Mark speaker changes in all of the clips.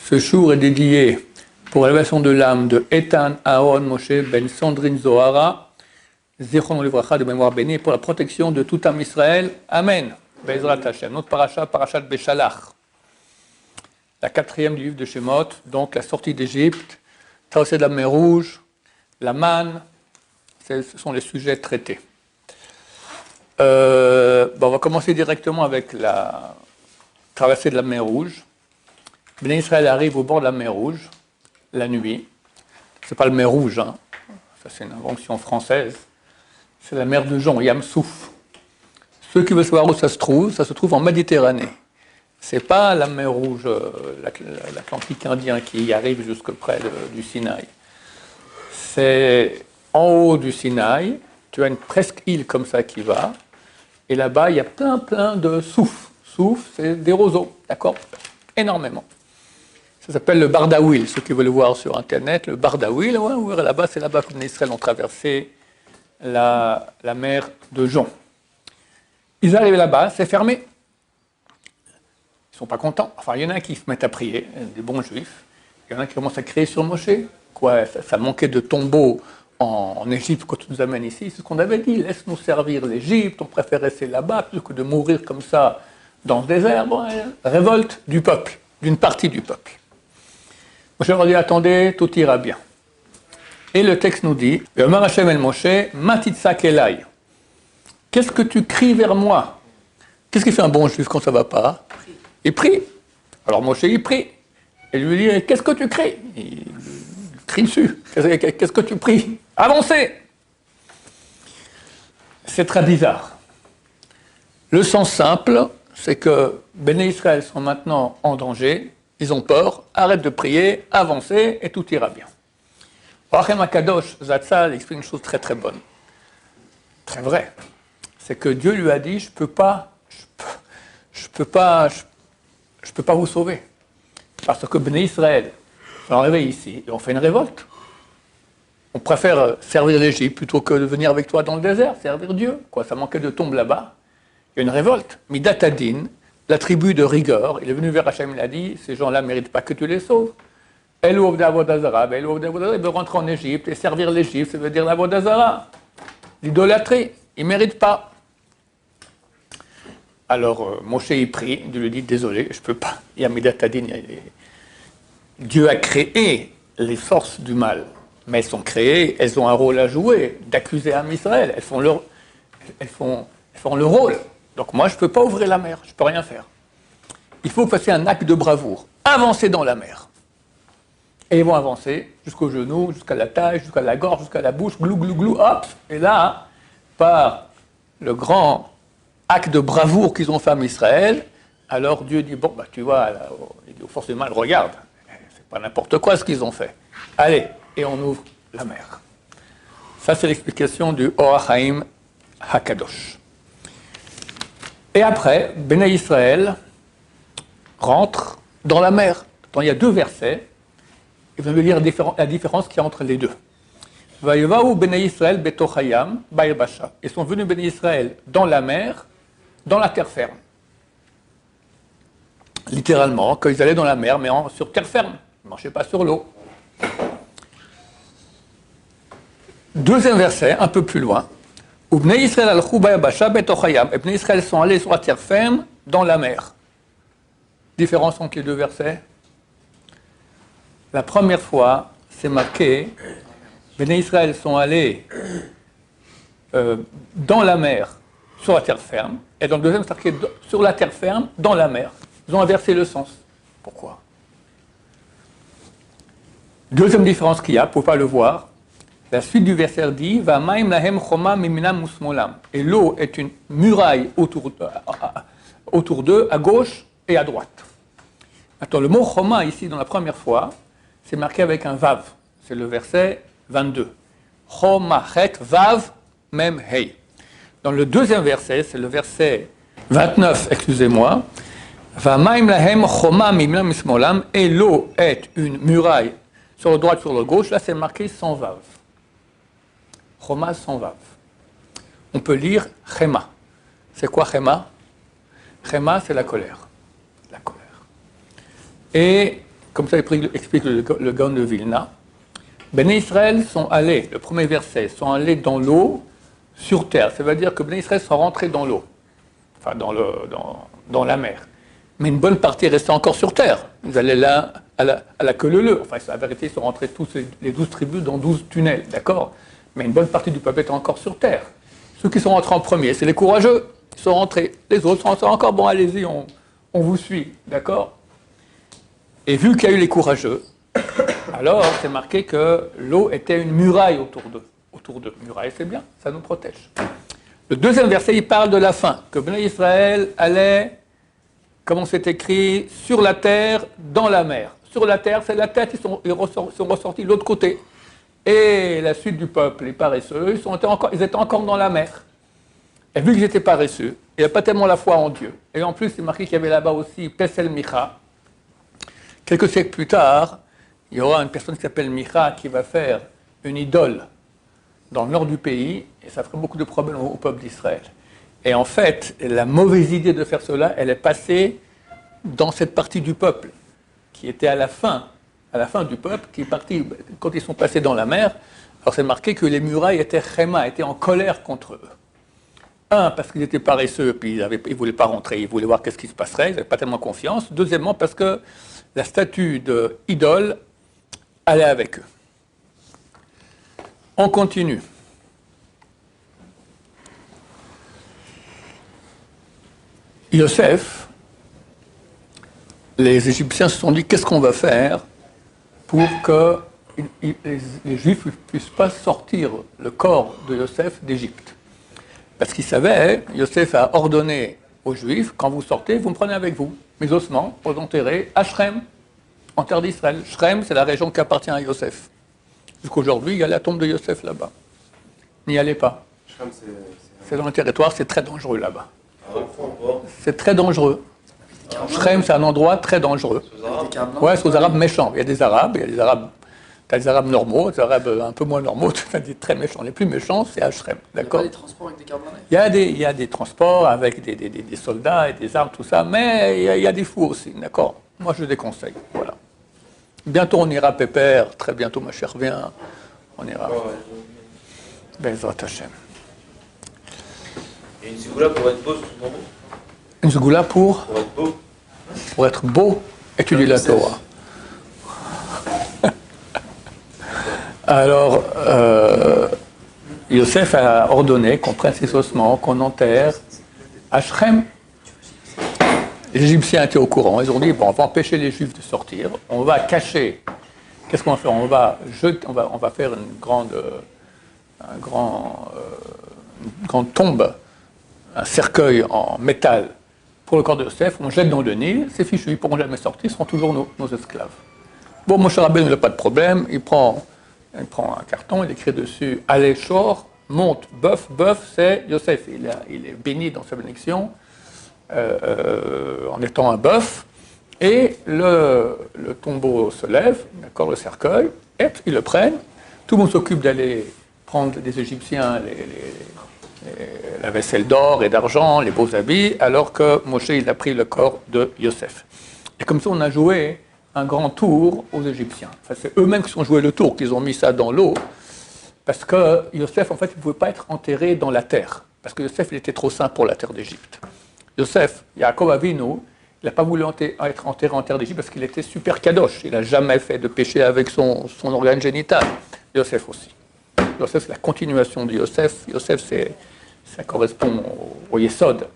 Speaker 1: Ce jour est dédié pour l'élévation de l'âme de Ethan Aaron Moshe Ben Sandrine Zohara, Zichron Livracha de mémoire bénie, pour la protection de tout âme Israël. Amen. Bezrat Hashem. Notre paracha, parachat Beshalach. La quatrième du livre de Shemot, donc la sortie d'Égypte, traversée de la mer Rouge, la manne, ce sont les sujets traités. On va commencer directement avec la traversée de la mer Rouge. Béné Israël arrive au bord de la mer Rouge, la nuit. Ce n'est pas la mer Rouge, hein. Ça c'est une invention française. C'est la mer de Jonc, Yam Souf. Ceux qui veulent savoir où ça se trouve en Méditerranée. Ce n'est pas la mer Rouge, l'Atlantique Indien qui arrive jusque près du Sinaï. C'est en haut du Sinaï, tu as une presqu'île comme ça qui va, et là-bas, il y a plein de souf. Souf, c'est des roseaux, d'accord? Énormément. Ça s'appelle le Bardaouil, ceux qui veulent le voir sur Internet, le Bardaouil, là-bas, c'est là-bas que les Israël ont traversé la mer de Jonc. Ils arrivent là-bas, c'est fermé. Ils ne sont pas contents. Enfin, il y en a qui se mettent à prier, des bons juifs. Il y en a qui commencent à crier sur Moshe. Quoi, ça manquait de tombeaux en Égypte quand tu nous amènes ici. C'est ce qu'on avait dit, laisse-nous servir l'Égypte, on préfère rester là-bas plutôt que de mourir comme ça dans ce désert. Bon, révolte du peuple, d'une partie du peuple. Moshe leur dit, attendez, tout ira bien. Et le texte nous dit, Omar Hashem el Moshe, Matitsak elai. Qu'est-ce que tu cries vers moi? Qu'est-ce qu'il fait un bon juif quand ça ne va pas? Il prie. Alors Moshe, il prie. Et lui dit, qu'est-ce que tu cries? Il crie dessus. Qu'est-ce que tu pries? Avancez! C'est très bizarre. Le sens simple, c'est que Béné Israël sont maintenant en danger, ils ont peur, arrête de prier, avancez et tout ira bien. Rachem HaKadosh, Zatzal, explique une chose très très bonne, très vraie. C'est que Dieu lui a dit, je peux pas vous sauver. Parce que Béné Israël sont arrivés ici et on fait une révolte. On préfère servir l'Égypte plutôt que de venir avec toi dans le désert, servir Dieu. Quoi, ça manquait de tombe là-bas. Il y a une révolte. Midat Hadin, la tribu de rigueur, il est venu vers Hachem, il a dit, ces gens-là ne méritent pas que tu les sauves. Elle ouvre d'Avodazara, il veut rentrer en Égypte et servir l'Égypte, ça veut dire l'Avodazara. L'idolâtrie, ils ne méritent pas. Alors, Moshe y prie, Dieu lui dit, désolé, je ne peux pas. Il y a Midat Hadin, Dieu a créé les forces du mal, mais elles sont créées, elles ont un rôle à jouer, d'accuser Am Israël, elles font le rôle. Donc moi, je ne peux pas ouvrir la mer, je ne peux rien faire. Il faut passer un acte de bravoure, avancer dans la mer. Et ils vont avancer jusqu'au genou, jusqu'à la taille, jusqu'à la gorge, jusqu'à la bouche, glou, glou, glou, hop. Et là, par le grand acte de bravoure qu'ils ont fait à Israël, alors Dieu dit, bon, tu vois, il dit aux forces du mal, regarde, c'est pas n'importe quoi ce qu'ils ont fait. Allez, et on ouvre la mer. Ça, c'est l'explication du Or HaChaim HaKadosh. Et après, Béné Israël rentre dans la mer. Donc, il y a deux versets. Et vous allez lire la différence qu'il y a entre les deux. Vayevahu Béné Israël betoch hayam ba'yabasha. Ils sont venus Béné Israël dans la mer, dans la terre ferme. Littéralement, quand ils allaient dans la mer, mais sur terre ferme. Ils ne marchaient pas sur l'eau. Deuxième verset, un peu plus loin. Et Bnei Israël sont allés sur la terre ferme dans la mer. Différence entre les deux versets. La première fois, c'est marqué, Bnei Israël sont allés dans la mer, sur la terre ferme. Et dans le deuxième, c'est marqué sur la terre ferme, dans la mer. Ils ont inversé le sens. Pourquoi? Deuxième différence qu'il y a, pour ne pas le voir, la suite du verset dit Va'maim lahem choma miminam usmolam. Et l'eau est une muraille autour d'eux, à gauche et à droite. Maintenant, le mot choma, ici, dans la première fois, c'est marqué avec un vav. C'est le verset 22. Choma, chet, vav, mem, hei. Dans le deuxième verset, c'est le verset 29, excusez-moi. Va'maim lahem choma miminam usmolam. Et l'eau est une muraille sur la droite, sur la gauche. Là, c'est marqué sans vav. Choma sans vav. On peut lire Chema. C'est quoi Chema? Chema, c'est la colère. La colère. Et comme ça explique le Gaon de Vilna, Béné Israël sont allés, le premier verset, sont allés dans l'eau sur terre. Ça veut dire que Béné Israël sont rentrés dans l'eau, enfin dans la mer. Mais une bonne partie restait encore sur terre. Ils allaient là à la queue leu-leu. Enfin, la vérité, ils sont rentrés tous les 12 tribus dans 12 tunnels, d'accord? Mais une bonne partie du peuple était encore sur terre. Ceux qui sont rentrés en premier, c'est les courageux. Ils sont rentrés. Les autres sont rentrés encore, bon, allez-y, on vous suit, d'accord? Et vu qu'il y a eu les courageux, alors c'est marqué que l'eau était une muraille autour d'eux. Muraille, c'est bien, ça nous protège. Le deuxième verset, il parle de la fin, que Béné Israël allait, comme on s'est écrit, sur la terre, dans la mer. Sur la terre, c'est la tête, ils sont ressortis de l'autre côté. Et la suite du peuple, les paresseux, ils étaient encore dans la mer. Et vu qu'ils étaient paresseux, il n'y a pas tellement la foi en Dieu. Et en plus, c'est marqué qu'il y avait là-bas aussi Pesel Micha. Quelques siècles plus tard, il y aura une personne qui s'appelle Micha qui va faire une idole dans le nord du pays, et ça ferait beaucoup de problèmes au peuple d'Israël. Et en fait, la mauvaise idée de faire cela, elle est passée dans cette partie du peuple, qui était à la fin du peuple, qui est partie, quand ils sont passés dans la mer, alors c'est marqué que les murailles étaient chéma, étaient en colère contre eux. Un, parce qu'ils étaient paresseux, puis ils ne voulaient pas rentrer, ils voulaient voir qu'est-ce qui se passerait, ils n'avaient pas tellement confiance. Deuxièmement, parce que la statue d'idole allait avec eux. On continue. Yosef, les Égyptiens se sont dit, qu'est-ce qu'on va faire pour que les Juifs ne puissent pas sortir le corps de Yosef d'Égypte. Parce qu'ils savaient, Yosef a ordonné aux Juifs, quand vous sortez, vous me prenez avec vous mes ossements pour les enterrer à Shrem, en terre d'Israël. Shrem, c'est la région qui appartient à Yosef. Jusqu'aujourd'hui, il y a la tombe de Yosef là-bas. N'y allez pas. Shrem, c'est dans le territoire, c'est très dangereux là-bas. C'est très dangereux. Shrem, c'est un endroit très dangereux. Ouais, c'est aux Arabes méchants. Il y a des Arabes, t'as des Arabes normaux, des Arabes un peu moins normaux, t'as des très méchants. Les plus méchants, c'est à Shrem, d'accord?
Speaker 2: Il y a des transports avec des carabinets.
Speaker 1: Il y a des transports avec des soldats et des armes, tout ça, mais il y a des fous aussi, d'accord? Moi, je déconseille, voilà. Bientôt, on ira pépère, très bientôt, ma chère, viens, on ira. Bezrat Hashem.
Speaker 3: Et une segoula pour être beau, c'est tout en beau.
Speaker 1: Une segoula pour
Speaker 3: être beau.
Speaker 1: Pour être beau, étudier la Torah. Alors, Yosef a ordonné qu'on prenne ses ossements, qu'on enterre à Shrem. Les Égyptiens étaient au courant. Ils ont dit, bon, on va empêcher les Juifs de sortir. On va cacher. Qu'est-ce qu'on va faire? On va faire une grande tombe, un cercueil en métal pour le corps de Yosef. On jette dans le Nil. C'est fichu. Ils ne pourront jamais sortir. Ils seront toujours nos esclaves. Bon, Moshe Rabbeinu n'a pas de problème. Il prend un carton, il écrit dessus « Allez, Shor, monte, bœuf, c'est Yosef ». Il est béni dans sa bénédiction en étant un bœuf. Et le tombeau se lève, d'accord, le cercueil, et ils le prennent. Tout le monde s'occupe d'aller prendre des Égyptiens la vaisselle d'or et d'argent, les beaux habits, alors que Moshe, il a pris le corps de Yosef. Et comme ça, on a joué un grand tour aux Égyptiens. Enfin, c'est eux-mêmes qui ont joué le tour, qu'ils ont mis ça dans l'eau, parce que Yosef, en fait, il ne pouvait pas être enterré dans la terre, parce que Yosef, il était trop saint pour la terre d'Égypte. Yosef, Yaakov Avinu, il n'a pas voulu être enterré en terre d'Égypte parce qu'il était super kadosh. Il n'a jamais fait de péché avec son organe génital. Yosef aussi. Yosef, c'est la continuation de Yosef. Yosef, ça correspond au Yesod.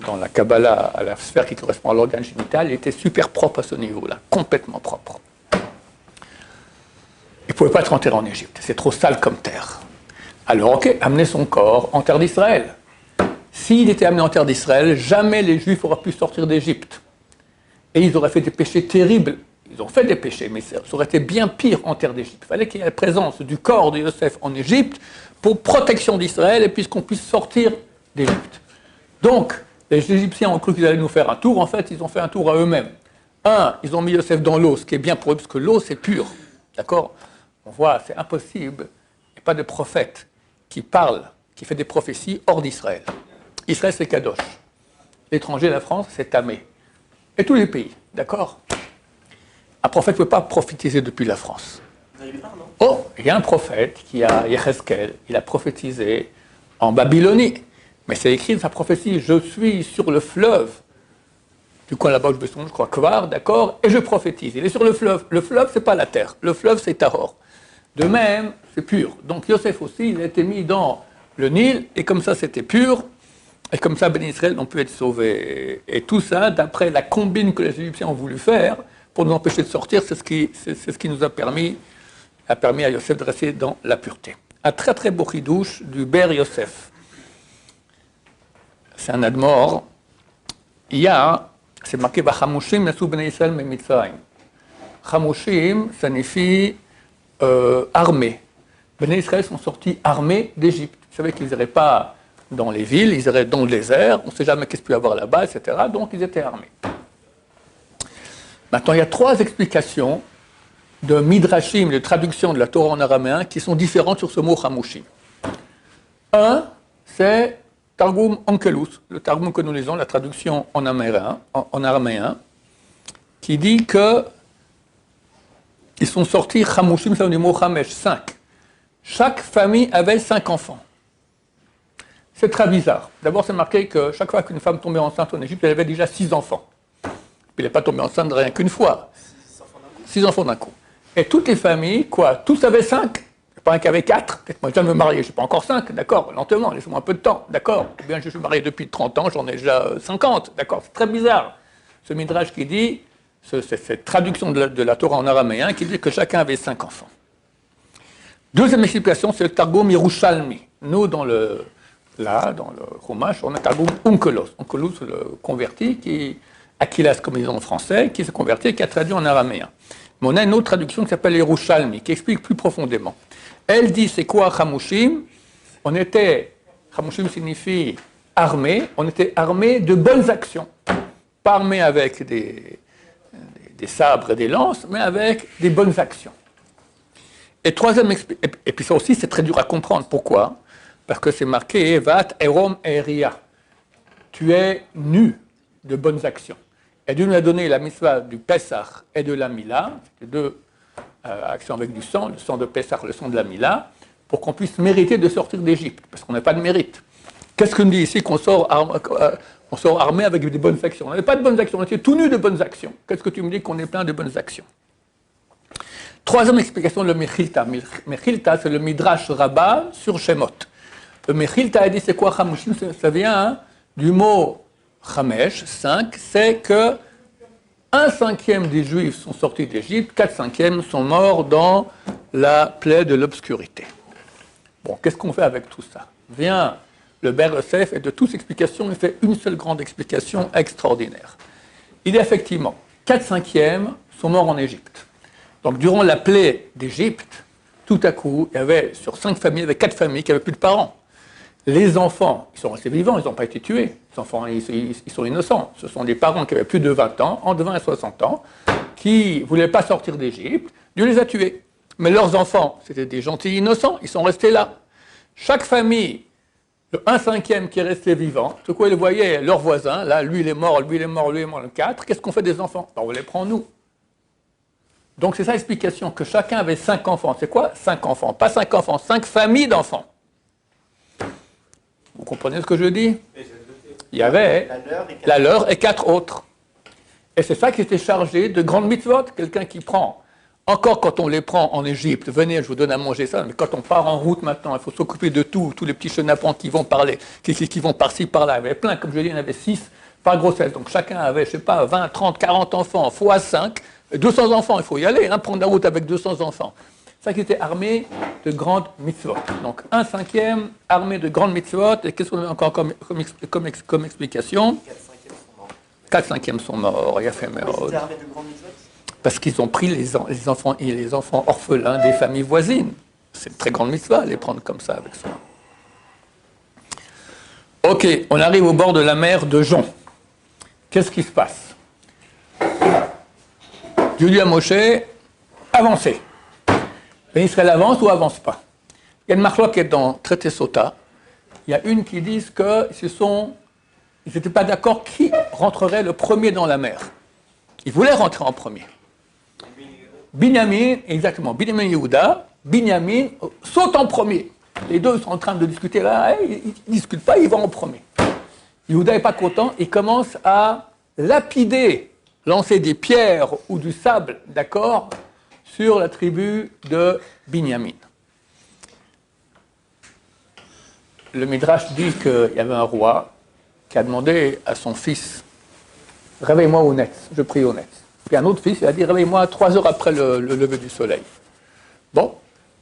Speaker 1: Dans la Kabbalah, à la sphère qui correspond à l'organe génital, il était super propre à ce niveau-là, complètement propre. Il ne pouvait pas être enterré en Égypte, c'est trop sale comme terre. Alors, ok, amener son corps en terre d'Israël. S'il était amené en terre d'Israël, jamais les Juifs auraient pu sortir d'Égypte. Et ils auraient fait des péchés terribles. Ils ont fait des péchés, mais ça aurait été bien pire en terre d'Égypte. Il fallait qu'il y ait la présence du corps de Yosef en Égypte pour protection d'Israël et puisqu'on puisse sortir d'Égypte. Donc, les Égyptiens ont cru qu'ils allaient nous faire un tour. En fait, ils ont fait un tour à eux-mêmes. Ils ont mis Yosef dans l'eau, ce qui est bien pour eux, parce que l'eau, c'est pur. D'accord? On voit, c'est impossible. Il n'y a pas de prophète qui parle, qui fait des prophéties hors d'Israël. Israël, c'est Kadosh. L'étranger, la France, c'est Tamé. Et tous les pays. D'accord? Un prophète ne peut pas prophétiser depuis la France. Oh, il y a un prophète qui a Yecheskel, il a prophétisé en Babylonie. Mais c'est écrit dans sa prophétie, je suis sur le fleuve, du coin là-bas où je me je crois, Kvar, d'accord, et je prophétise. Il est sur le fleuve. Le fleuve, c'est pas la terre. Le fleuve, c'est Tahor. De même, c'est pur. Donc Yosef aussi, il a été mis dans le Nil, et comme ça, c'était pur. Et comme ça, Ben Israël ont pu être sauvés. Et tout ça, d'après la combine que les Égyptiens ont voulu faire, pour nous empêcher de sortir, c'est ce qui nous a permis à Yosef de rester dans la pureté. Un très très beau chidouche du Ber Yosef. C'est un admor. Il y a, c'est marqué Chamushim nasu bnei Israël me Mitzrayim. Chamushim signifie armée. Bnei Israël sont sortis armés d'Égypte. Vous savez qu'ils n'iraient pas dans les villes, ils iraient dans le désert. On ne sait jamais qu'est-ce qu'il peut y avoir là-bas, etc. Donc ils étaient armés. Maintenant, il y a 3 explications de Midrashim, de traduction de la Torah en araméen, qui sont différentes sur ce mot Chamushim. Un, c'est Targum Onkelos, le Targum que nous lisons, la traduction en araméen, qui dit que ils sont sortis Chamushim, c'est le mot Chamesh, 5. Chaque famille avait 5 enfants. C'est très bizarre. D'abord, c'est marqué que chaque fois qu'une femme tombait enceinte en Égypte, elle avait déjà 6 enfants. Puis elle n'est pas tombée enceinte rien qu'une fois. 6 enfants d'un coup. Et toutes les familles, quoi, tous avaient 5. Pas un qui avait 4. Peut-être moi, je viens de me marier, je ne suis pas encore 5. D'accord, lentement, laissez-moi un peu de temps. D'accord. Ou bien je suis marié depuis 30 ans, j'en ai déjà 50. D'accord, c'est très bizarre. Ce midrash qui dit, cette traduction de la Torah en araméen, qui dit que chacun avait 5 enfants. Deuxième explication, c'est le Targum Yerushalmi. Nous, dans le Chumash, on a Targum Onkelos. Onkelos, le converti, Aquilas, comme ils disent en français, qui s'est converti et qui a traduit en araméen. Mais on a une autre traduction qui s'appelle Yerushalmi, qui explique plus profondément. Elle dit, c'est quoi Chamushim? Chamushim signifie armé, on était armé de bonnes actions. Pas armé avec des sabres et des lances, mais avec des bonnes actions. Et troisième et puis ça aussi, c'est très dur à comprendre. Pourquoi? Parce que c'est marqué, Vat Erom Eria. Tu es nu de bonnes actions. Et Dieu nous a donné la mitzvah du Pessah et de la Mila, les 2 actions avec du sang, le sang de Pessah, le sang de la Mila, pour qu'on puisse mériter de sortir d'Égypte, parce qu'on n'a pas de mérite. Qu'est-ce qu'on dit ici? Qu'on sort armé avec des bonnes actions. On n'avait pas de bonnes actions, on était tout nus de bonnes actions. Qu'est-ce que tu me dis qu'on est plein de bonnes actions? Troisième explication, le Mechilta. Mechilta, c'est le Midrash Rabbah sur Shemot. Le Mechilta a dit, c'est quoi Chamushim? Ça vient du mot Chamesh, 5, c'est que 1/5 des Juifs sont sortis d'Égypte, 4/5 sont morts dans la plaie de l'obscurité. Bon, qu'est-ce qu'on fait avec tout ça? Vient le Ber Yosef et de toutes explications, il fait une seule grande explication extraordinaire. Il y a effectivement 4/5 sont morts en Égypte. Donc durant la plaie d'Égypte, tout à coup, il y avait sur 5 familles, il y avait 4 familles qui n'avaient plus de parents. Les enfants, ils sont restés vivants, ils n'ont pas été tués. Les enfants, ils sont innocents. Ce sont des parents qui avaient plus de 20 ans, entre 20 et 60 ans, qui ne voulaient pas sortir d'Égypte. Dieu les a tués. Mais leurs enfants, c'était des gentils innocents, ils sont restés là. Chaque famille, le 1/5 qui est resté vivant, tout quoi ils voyaient leurs voisins, là, lui il est mort, lui il est mort, lui il est mort, le 4, qu'est-ce qu'on fait des enfants? On les prend nous. Donc c'est ça l'explication, que chacun avait 5 enfants. C'est quoi 5 enfants? Pas 5 enfants, 5 familles d'enfants. Vous comprenez ce que je dis? Il y avait la leur et 4 autres. Et c'est ça qui était chargé de grandes mitzvot. Quelqu'un qui prend, encore quand on les prend en Égypte, venez, je vous donne à manger ça, mais quand on part en route maintenant, il faut s'occuper de tout, tous les petits chenapans qui vont parler, qui vont par-ci, par-là. Il y avait plein, comme je dis, il y en avait 6 par grossesse. Donc chacun avait, je ne sais pas, 20, 30, 40 enfants, fois 5, 200 enfants, il faut y aller, prendre la route avec 200 enfants. Ça qui était armé de grandes mitzvot. Donc 1/5 armé de grandes mitzvot. Et qu'est-ce qu'on a encore comme explication? 4/5 sont morts. Il a fait mort. Parce qu'ils ont pris les enfants orphelins des familles voisines. C'est une très grande mitzvah, les prendre comme ça avec soi. Ok, on arrive au bord de la mer de Jon. Qu'est-ce qui se passe? Dieu dit à Moshe, avancez. Ben Israël avance ou avance pas? Il y a une marloque qui est dans Traité Sota. Il y a une qui dit qu'ils n'étaient pas d'accord qui rentrerait le premier dans la mer. Ils voulaient rentrer en premier. Binyamin, exactement, Binyamin et Yehuda, Binyamin saute en premier. Les deux sont en train de discuter là, ils ne discutent pas, ils vont en premier. Yehuda n'est pas content, il commence à lapider, lancer des pierres ou du sable, d'accord, sur la tribu de Binyamin. Le Midrash dit qu'il y avait un roi qui a demandé à son fils « Réveille-moi au net, je prie au net ». Puis un autre fils, il a dit « Réveille-moi 3 heures après le lever du soleil ». Bon,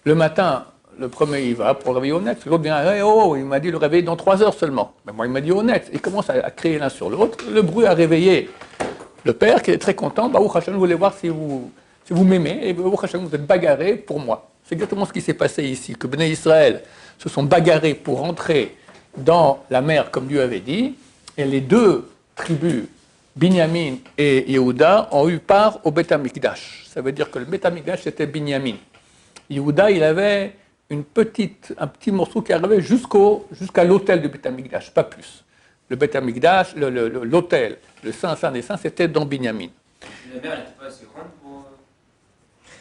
Speaker 1: le matin, le premier il va pour le réveiller au net, l'autre vient hey, « Oh, il m'a dit le réveiller dans 3 heures seulement ». Mais moi, il m'a dit au net. Il commence à crier l'un sur l'autre. Le bruit a réveillé le père qui est très content. « Baruch Hashem, je voulais voir si vous m'aimez et Baruch Hashem, vous êtes bagarré pour moi ». C'est exactement ce qui s'est passé ici, que Bnei Israël se sont bagarrés pour entrer dans la mer, comme Dieu avait dit, et les deux tribus, Binyamin et Yehuda, ont eu part au Beth Amikdash. Ça veut dire que le Beth Amikdash, c'était Binyamin. Yehuda, il avait un petit morceau qui arrivait jusqu'à l'autel du Beth Amikdash, pas plus. Le Beth Amikdash, l'autel, le Saint des Saints, c'était dans Binyamin.
Speaker 3: La mer n'était pas assez grande pour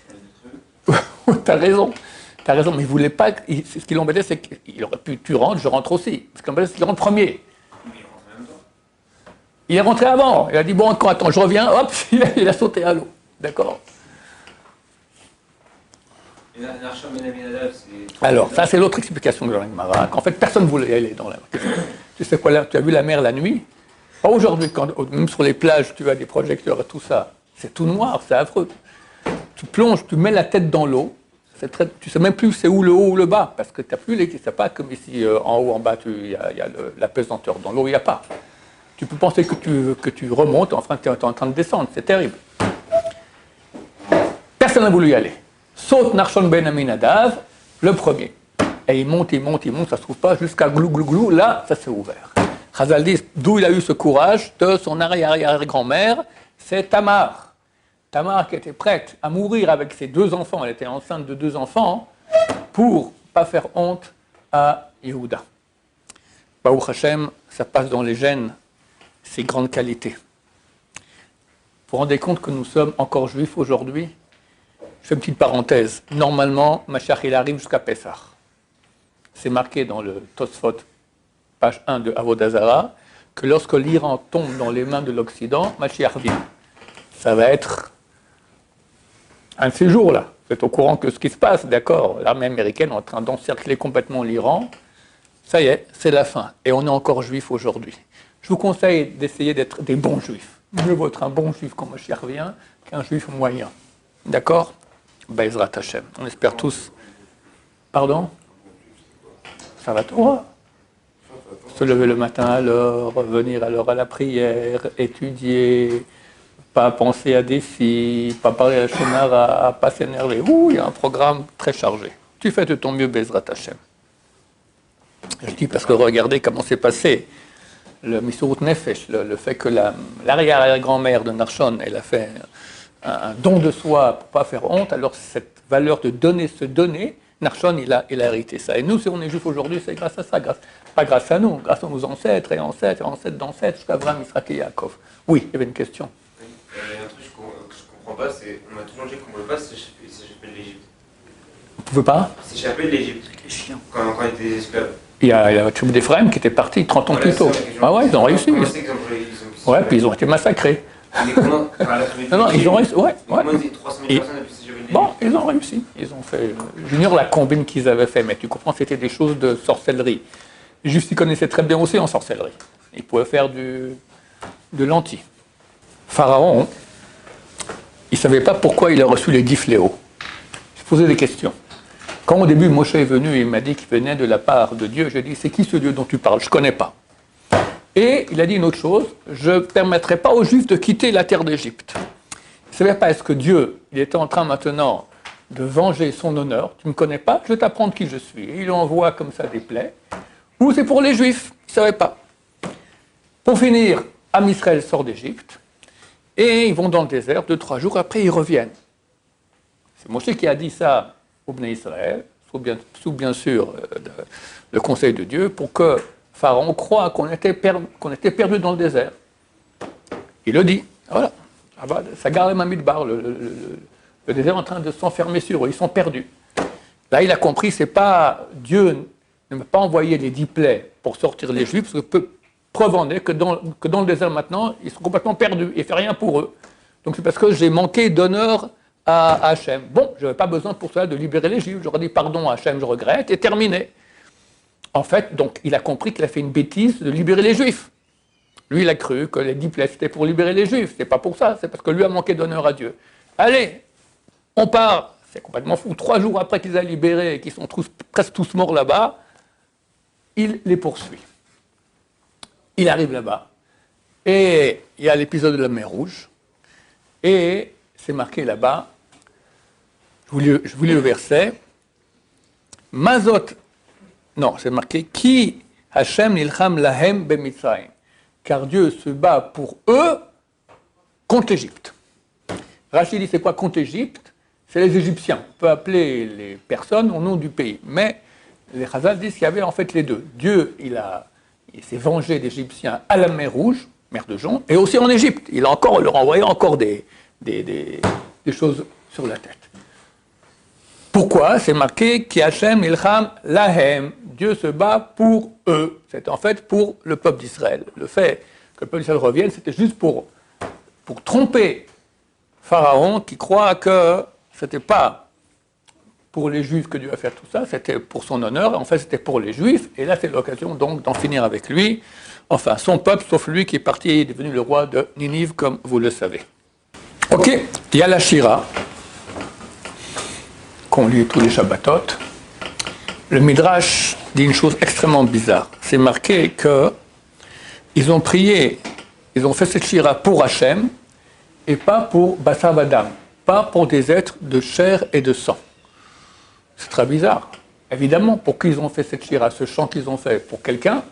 Speaker 3: les trucs.
Speaker 1: T'as raison, mais il voulait pas. Ce qui l'embêtait, c'est qu'il aurait pu, tu rentres, je rentre aussi. Ce qui l'embêtait, c'est qu'il rentre premier.
Speaker 3: Mais il rentre en même temps.
Speaker 1: Il est rentré avant. Il a dit bon, attends, je reviens. Hop, il a sauté à l'eau. D'accord.
Speaker 3: Et Narshon Ben Aminadav, c'est.
Speaker 1: Alors, ça, c'est l'autre explication de la Gemara. Qu'en fait, personne ne voulait y aller dans la mer. Tu sais quoi, là, tu as vu la mer la nuit? Pas aujourd'hui, même sur les plages, tu as des projecteurs et tout ça. C'est tout noir, c'est affreux. Tu plonges, tu mets la tête dans l'eau. Tu ne sais même plus c'est où le haut ou le bas, parce que tu n'as plus l'équilibre. C'est pas comme ici, en haut, en bas, il y a la pesanteur. Dans l'eau, il n'y a pas. Tu peux penser que tu remontes, enfin, tu es en train de descendre. C'est terrible. Personne n'a voulu y aller. Saute Narshon Ben Aminadav, le premier. Et il monte, ça ne se trouve pas, jusqu'à glou, glou, glou, là, ça s'est ouvert. Chazal dit, d'où il a eu ce courage de son arrière-grand-mère, c'est Tamar. Tamar qui était prête à mourir avec ses 2 enfants, elle était enceinte de 2 enfants, pour ne pas faire honte à Yehuda. Baruch Hashem, ça passe dans les gènes, ces grandes qualités. Vous vous rendez compte que nous sommes encore juifs aujourd'hui? Je fais une petite parenthèse. Normalement, Mashiach, il arrive jusqu'à Pessah. C'est marqué dans le Tosfot, page 1 de Avodah Zarah, que lorsque l'Iran tombe dans les mains de l'Occident, Mashiach vient. Ça va être un de ces jours-là. Vous êtes au courant que ce qui se passe, d'accord? L'armée américaine est en train d'encercler complètement l'Iran. Ça y est, c'est la fin. Et on est encore juifs aujourd'hui. Je vous conseille d'essayer d'être des bons juifs. Mieux vaut être un bon juif quand Mashiach vient qu'un juif moyen. D'accord? Be'ezrat Hashem. On espère tous. Pardon? Ça va Torah. Se lever le matin à l'heure, venir à l'heure à la prière, étudier, pas penser à des filles, pas parler à la shonara, pas s'énerver. Ouh, il y a un programme très chargé. Tu fais de ton mieux, Be'ezrat Hashem. Je dis parce que regardez comment s'est passé le Misurut Nefesh, le fait que l'arrière-grand-mère de Narshon, elle a fait un don de soi pour ne pas faire honte, alors cette valeur de donner, se donner, Narshon, il a hérité ça. Et nous, si on est juifs aujourd'hui, c'est grâce à ça, pas grâce à nous, grâce à nos ancêtres et ancêtres et ancêtres d'ancêtres, jusqu'à Abraham, Israël et Yaakov. Oui, il y avait une question.
Speaker 3: Il y a un truc que je ne comprends pas, c'est on m'a toujours dit qu'on ne pouvait pas s'échapper de l'Égypte.
Speaker 1: Vous ne pouvez pas?
Speaker 3: S'échapper de l'Égypte.
Speaker 2: Les chiens.
Speaker 3: Quand on était des esclaves.
Speaker 1: Il y a la tribu d'Éphraïm qui était partie 30 ans plus tôt. Ah ouais, ils ont réussi. Ouais, puis ils ont été massacrés. Non, ils ont réussi. Ouais.
Speaker 3: 300 000 personnes depuis s'échapper de l'Égypte.
Speaker 1: Bon, ils ont réussi. Ils ont fait. J'ignore la combine qu'ils avaient fait, mais tu comprends, c'était des choses de sorcellerie. Juste, ils connaissaient très bien aussi en sorcellerie. Ils pouvaient faire de l'anti. Pharaon, il ne savait pas pourquoi il a reçu les 10 fléaux. Il se posait des questions. Quand au début Moshe est venu et il m'a dit qu'il venait de la part de Dieu, j'ai dit, c'est qui ce Dieu dont tu parles? Je ne connais pas. Et il a dit une autre chose, je ne permettrai pas aux Juifs de quitter la terre d'Égypte. Il ne savait pas, est-ce que Dieu, il était en train maintenant de venger son honneur? Tu ne me connais pas, je vais t'apprendre qui je suis. Et il envoie comme ça des plaies. Ou c'est pour les Juifs, il ne savait pas. Pour finir, Am Israël sort d'Égypte, et ils vont dans le désert, 2-3 jours, après ils reviennent. C'est Moshe qui a dit ça au Bnei Israël, sous bien sûr le conseil de Dieu, pour que Pharaon croit qu'on était perdu dans le désert. Il le dit. Voilà. Ça garde le Mamidbar, Le désert est en train de s'enfermer sur eux, ils sont perdus. Là, il a compris, c'est pas Dieu ne m'a pas envoyé les 10 plaies pour sortir les Juifs, parce que preuve en est que dans le désert maintenant, ils sont complètement perdus, il ne fait rien pour eux. Donc c'est parce que j'ai manqué d'honneur à Hachem. Bon, je n'avais pas besoin pour cela de libérer les Juifs, j'aurais dit pardon à Hachem, je regrette, et terminé. En fait, donc, il a compris qu'il a fait une bêtise de libérer les Juifs. Lui, il a cru que les 10 plaies, c'était pour libérer les Juifs. C'est pas pour ça, c'est parce que lui a manqué d'honneur à Dieu. Allez, on part. C'est complètement fou. 3 jours après qu'ils aient libéré et qu'ils sont presque tous morts là-bas, il les poursuit. Il arrive là-bas. Et il y a l'épisode de la mer Rouge. Et c'est marqué là-bas, je vous lis le verset. Mazot, non, c'est marqué, Ki Hashem nilcham lahem bemitzrayim. Car Dieu se bat pour eux contre l'Égypte. Rachid dit, c'est quoi contre l'Égypte? C'est les Égyptiens. On peut appeler les personnes au nom du pays. Mais les Chazal disent qu'il y avait en fait les deux. Dieu, il s'est vengé des Égyptiens à la mer Rouge, mer de Jonc, et aussi en Égypte. Il a encore leur envoyé encore des choses sur la tête. Pourquoi? C'est marqué Ki Hashem ilcham lahem. Dieu se bat pour eux. C'est en fait pour le peuple d'Israël. Le fait que le peuple d'Israël revienne, c'était juste pour tromper Pharaon qui croit que ce n'était pas pour les Juifs que Dieu a fait tout ça, c'était pour son honneur. En fait, c'était pour les Juifs. Et là, c'est l'occasion donc d'en finir avec lui. Enfin, son peuple, sauf lui qui est parti et est devenu le roi de Ninive, comme vous le savez. Ok, il y a la Shira, qu'on lit tous les Shabbatot. Le Midrash dit une chose extrêmement bizarre. C'est marqué qu'ils ont prié, ils ont fait cette Shira pour Hachem et pas pour Basar Vadam, pas pour des êtres de chair et de sang. C'est très bizarre. Évidemment, pour qui ils ont fait cette Shira, ce chant qu'ils ont fait pour quelqu'un,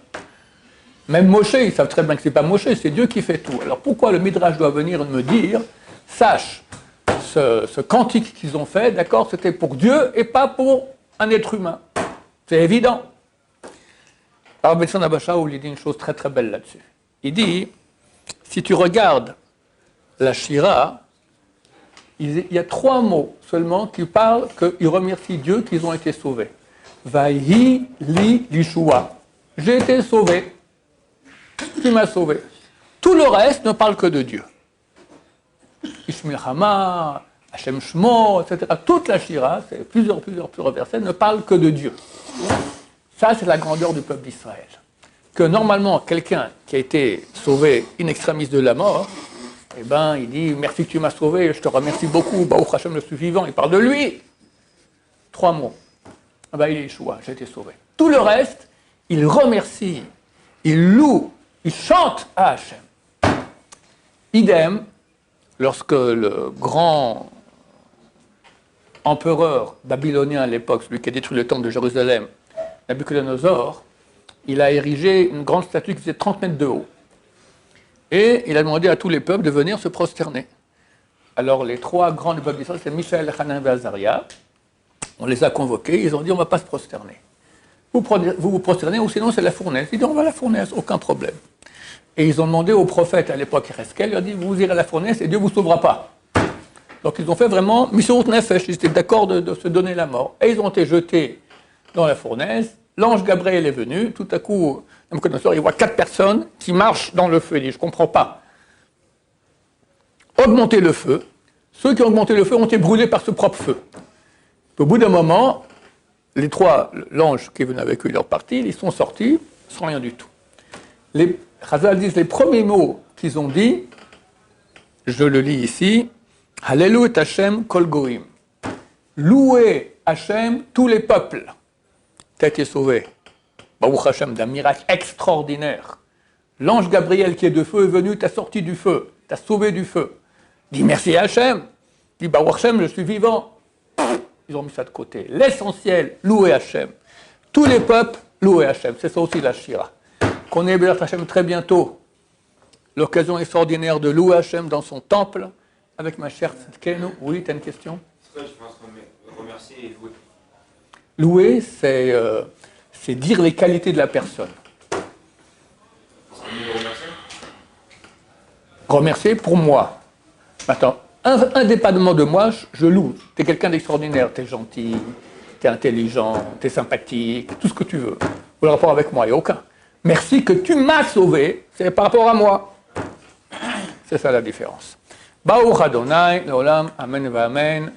Speaker 1: même Moshe, ils savent très bien que ce n'est pas Moshe, c'est Dieu qui fait tout. Alors pourquoi le Midrash doit venir me dire, sache, ce cantique qu'ils ont fait, d'accord, c'était pour Dieu et pas pour un être humain. C'est évident. Alors, Besson Abashaou, il dit une chose très très belle là-dessus. Il dit, si tu regardes la Shira, il y a 3 mots seulement qui parlent qu'ils remercient Dieu qu'ils ont été sauvés. Vaihi li lishua. J'ai été sauvé. Tu m'as sauvé. Tout le reste ne parle que de Dieu. Ishmil Hama, Hashem Shmo, etc. Toute la Shira, c'est plusieurs versets, ne parle que de Dieu. Ça, c'est la grandeur du peuple d'Israël. Que normalement, quelqu'un qui a été sauvé in extremis de la mort, eh ben, il dit, merci que tu m'as sauvé, je te remercie beaucoup, Baruch Hashem, je suis vivant, il parle de lui. 3 mots. Ah ben, il est Yeshua, j'ai été sauvé. Tout le reste, il remercie, il loue, il chante à Hashem. Idem, lorsque le grand empereur babylonien à l'époque, celui qui a détruit le temple de Jérusalem, Nabuchodonosor, il a érigé une grande statue qui faisait 30 mètres de haut. Et il a demandé à tous les peuples de venir se prosterner. Alors les 3 grands du peuple d'Israël, c'est Michaël, Hanan et Azaria. On les a convoqués, ils ont dit on ne va pas se prosterner. Vous vous prosternez ou sinon c'est la fournaise. Ils disent on va à la fournaise, aucun problème. Et ils ont demandé au prophète à l'époque Ereskel, il a dit vous irez à la fournaise et Dieu ne vous sauvera pas. Donc ils ont fait vraiment Mishurut Nefesh, ils étaient d'accord de se donner la mort. Et ils ont été jetés dans la fournaise. L'ange Gabriel est venu, tout à coup, il voit 4 personnes qui marchent dans le feu. Il dit je ne comprends pas. Augmenter le feu. Ceux qui ont augmenté le feu ont été brûlés par ce propre feu. Au bout d'un moment, les 3, l'ange qui est venu avec eux, ils sont partis, ils sont sortis sans rien du tout. Les Chazal disent les premiers mots qu'ils ont dit, je le lis ici, Hallelu et Hashem kol goim. Louez Hashem tous les peuples. Tu as été sauvé. Baruch Hashem, d'un miracle extraordinaire. L'ange Gabriel qui est de feu est venu, t'a sorti du feu, t'a sauvé du feu. Dis merci à Hashem. Dis Baruch Hashem, je suis vivant. Ils ont mis ça de côté. L'essentiel, louer Hashem. Tous les peuples, louer Hashem. C'est ça aussi la Shira. Qu'on ait Bélat Hashem très bientôt. L'occasion extraordinaire de louer Hashem dans son temple avec ma chère Tzedkenu. Oui, tu as une question?
Speaker 3: C'est quoi, je pense, remercier et louer?
Speaker 1: Louer, c'est dire les qualités de la personne.
Speaker 3: C'est mieux de remercier?
Speaker 1: Remercier pour moi. Attends, indépendamment de moi, je loue. Tu es quelqu'un d'extraordinaire, tu es gentil, tu es intelligent, tu es sympathique, tout ce que tu veux. Le rapport avec moi, il n'y a aucun. Merci que tu m'as sauvé, c'est par rapport à moi. C'est ça la différence. Baruch Adonai, Leolam, Amen, Amen.